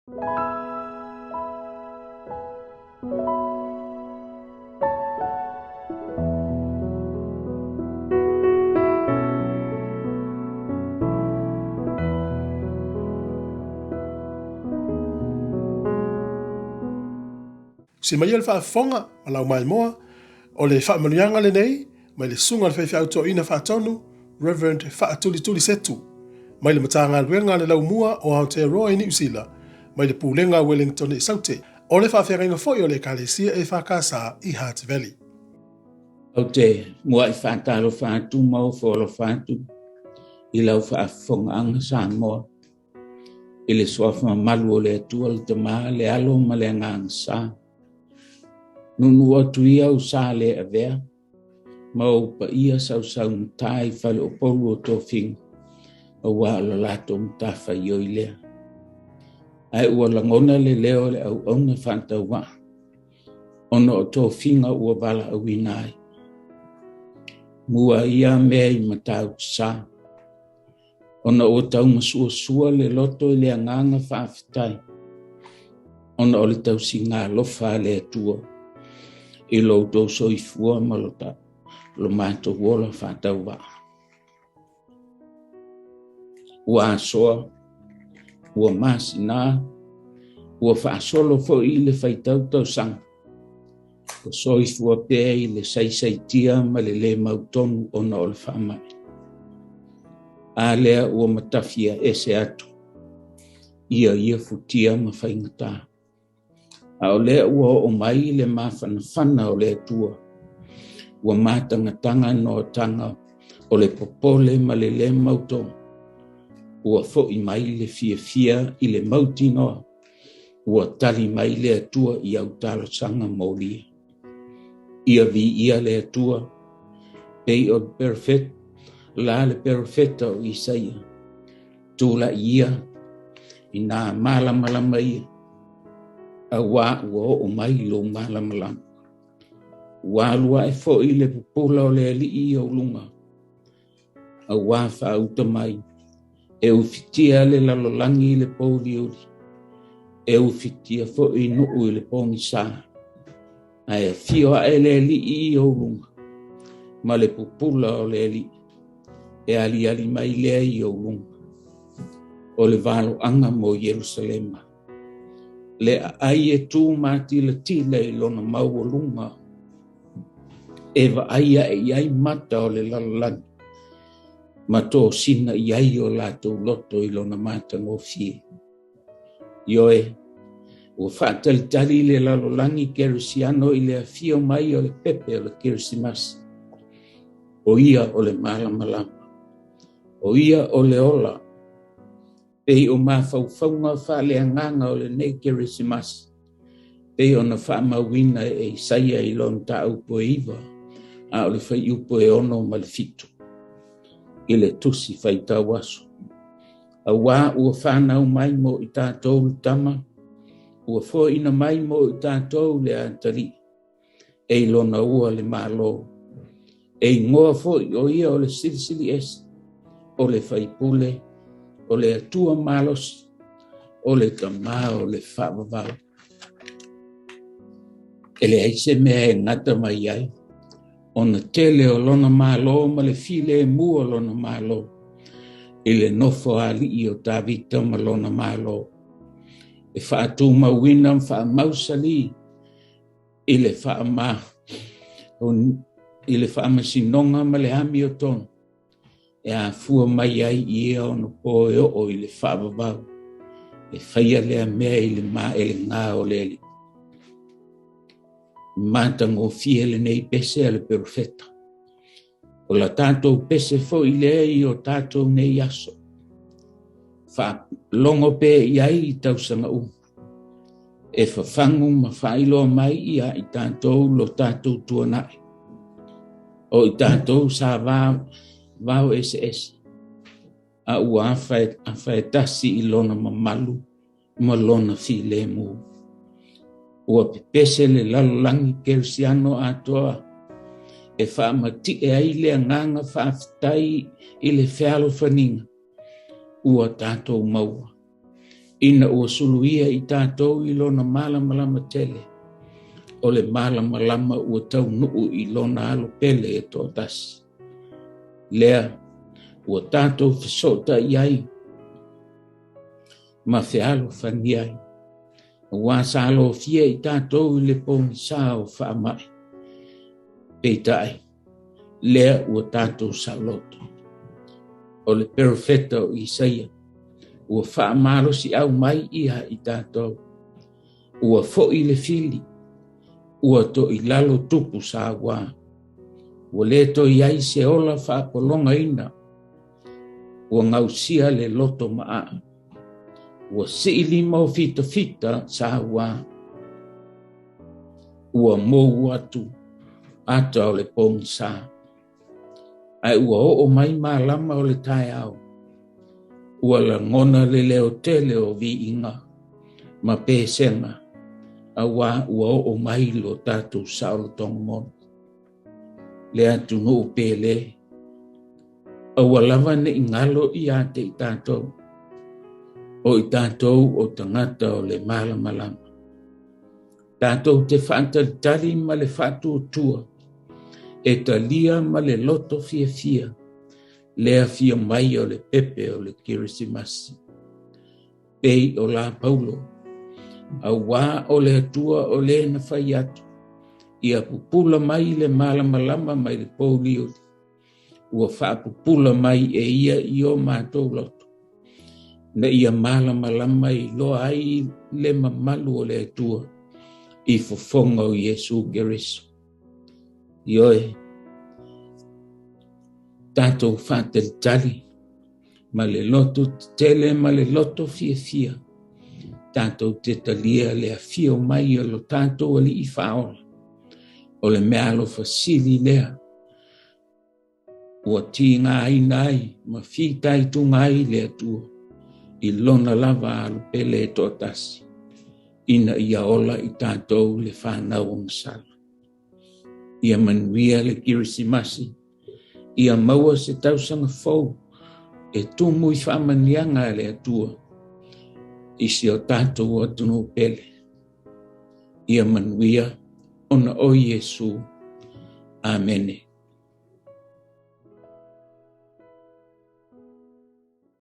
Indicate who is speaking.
Speaker 1: Si mai le whaafonga ma lau mai moa, o le whaamanuanga le nei, mai le sunga le Faifeau Toeaina whaatonu, Reverend Whaatuli Setu, mai le Matagaluega le Laumua o Aotearoa i New Zealand, mai le Pulega Ueligitone i Saute, o le whaawhiarenga foi o le Kirisimasi E.F.K.S i Hutt Valley.
Speaker 2: Saute, mua i whaatalo whaatu mau wholo whaatu, i lau whaafonga anga Samoa, i le swafa malu o le atua le tamaa le alo ma le ngang sa. Nunu atu ia usa le avea, ma upa ia sau mtai whale o polu o tōwhinga, a wā ala lato mtafa i oi lea. Ai ua langona le leo le au aunga whantau wā, ono o tōwhinga ua wala au inai. Mua ia mea i matau sa, ono o tau masua le loto i le anganga whaafitai, ono o le tau si ngā lofa le atua, i lo tō soifua malota, lo mātou wola whātau wā. Ua asoa, ua māsina, ua whaasolo fo i le whaitau Tausaga. Ko soifua pēr i le saisaitia ma le mautonu o na o le whamai. A lea ua matawhia ese atu, ia futia ma whaingatā. A o lea ua o mai le mawhanawhana o le atua. Ua mātangatanga no tanga o le popole ma le mautonu. Ua fo i mai le fia i le mauti noa. Ua tali mai le atua i Aotearoa maulia. Ia vi ia le atua. Pei o perfect, la le perfecta o Isaia. Tula ia, i nā malama ia. A wā ua o mai lo malama. Wā lua e fo i le popola o le alii o lunga. A wā whauta mai. E ufitia le lalolangi i le pōliuri. E ufitia fo i nuu i le pōngi sā. A e fio e le alii o lunga. Ma le popola o le alii. E ali mai lea i o lunga. O le valo anga mo Jerusalema. Le ai e tū māti le tila i lona mau o lunga. E wa aia e iai mata o le lalani. Ma tō sina iai o lātou loto i lona mata ngofie. Ioe, ua whaatalitari le lalolani Kirisiano i le afio mai o le pepe o le Kirisimasi. O ia o le malamalama. O ia o le ola. Pei o mawhauwhaunga whaaleanganga o le nei Kirisimasi. Pei o na whaamawina e Isaia i lon ta upo e iwa. A o le whai upo e ono ma le fitu. I le tusi whaitau aso. A wā ua whanau mai mo i tātou le tama. Ua fo ina mai mo i tātou le antari. E lona ua le mālo. E ngoa fo i o ia o le silisili esi. O le whaipule. O le atua malos, o le tamā, o le whaavavau. E le aise mea e ngata mai ai, o na tele o lona mālo, ma le file e mua lona mālo, i le nofo ali i o tāwita ma lona mālo. E whaatu mawina whaamausali, i le whaama, i le whaamasinonga ma le hami o tonu. E a fua mai ai i ea o no po e o i le whaavavau. E whaia lea mea i le maa e le ngā o leli. Mātang o fie le nei pese a le perfeta. O la tātou pese fo i lea i o tātou nei aso. Wha longo pe i ai i Tausaga u. E whawhangu ma whailo mai i a i tātou lo tātou tuanai. O i tātou sa vau SS. A ua awhaetasi i lona mamalu, ma lona file mu. Ua pepese le lalolangi Kirisiano atoa. E whaamati e ai le nganga whaafitai i le whialo whaninga. Ua tātou maua. ina ua suluia i tātou i lona malamalama tele, o le malamalama ua taunuu i lona alo pele e tō tasi. Lea, ua tātou fesota i ai, ma fealo fani ai, ua salo fia i tātou i le pōni sā o whaamai. Peitai, lea ua tātou saloto. O le perfeta o Isaia, ua whaamaro si au mai iha i tātou. Ua fo i le fili, ua to i lalo tupu sa wā. Ua le to i ai se ola whaapolonga ina, ua ngausia le loto maa. Ua siili mau fita fita sa wā. Ua mou atu, ata o le pōngi sā. Ai ua o mai malama o le tai au. Ua la ngona le leo tele o vi inga, ma pēsenga. Awa ua o mai lo tātou saolo tongmon. Le atu no pēle. Awa lava ne ingalo i ate i tātou. O i tātou o tangata o le malamalama. Tātou te whaantalitari ma le whātua tua. E talia ma le loto fia fia. Lea fia mai o le pepe o le Kirisimasi. Pei o la Paulo. A wā o le atua o le na whai atu. Ia pupula mai le malamalama mai le pōli o. Ua whaapupula mai e ia i o mātou loto. Na ia malamalama i loa ai le mamalu o le atua. I fofonga o Yesu Keriso. Ioe. Tātou whātelitari. Ma le loto tele ma le loto fia fia. Tātou te talia le afio mai o lo tātou ali i whaola. O le mea lo fasili lea. Ua ti ngā inai, ma whitai tu ngai le atua. I lona lava alu pele e tō tasi. Ina ia ola i tātou le whanau o masala. Ia manuia le Kirisimasi. Ia maua se tausanga fau. E tumu i whamanianga le atua. Isi o tātou o tunu pele. Ia manuia ona o Yesu. Amene.